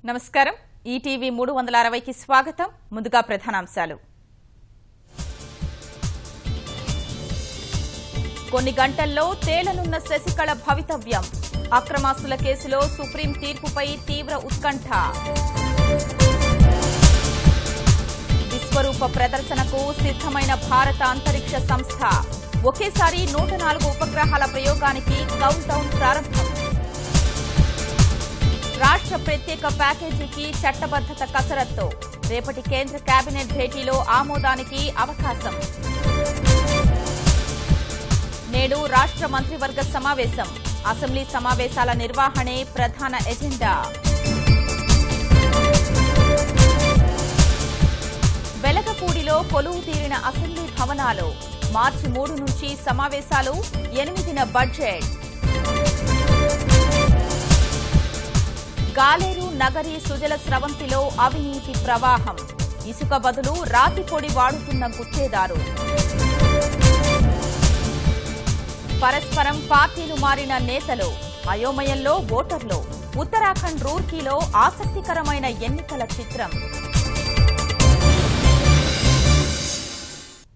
నమస్కారం ఈటీవీ 360కి స్వాగతం ముందుగా ప్రధానాంశాలు కొన్ని గంటల్లో తేలనున్న శశికళ భవితవ్యం అక్రమాస్తుల కేసులో సుప్రీం తీర్పుపై తీవ్ర ఉత్కంఠ విశ్వరూప ప్రదర్శనకు సిద్ధమైన భారత అంతరిక్ష సంస్థ ఒకేసారి 104 ఉపగ్రహాల ప్రయోగానికి కౌంట్ డౌన్ ప్రారంభం రాష్ట్ర ప్రత్యేక ప్యాకేజీకి చట్టబద్దత కసరత్తు రేపటి కేంద్ర కేబినెట్ భేటీలో ఆమోదానికి అవకాశం నేడు రాష్ట్ర మంత్రివర్గ సమావేశం అసెంబ్లీ సమావేశాల నిర్వహణే ప్రధాన ఎజెండా వెలగపూడిలో కొలువు తీరిన అసెంబ్లీ భవనాలు మార్చి 3 నుంచి సమావేశాలు 8న బడ్జెట్ గాలేరు నగరి సుజల స్రవంతిలో అవినీతి ప్రవాహం ఇసుక బదులు రాతి పొడి వాడుతున్న గుత్తేదారు పరస్పరం పార్టీలు మారిన నేతలు అయోమయంలో ఓటర్లు ఉత్తరాఖండ్ రూర్కీలో ఆసక్తికరమైన ఎన్నికల చిత్రం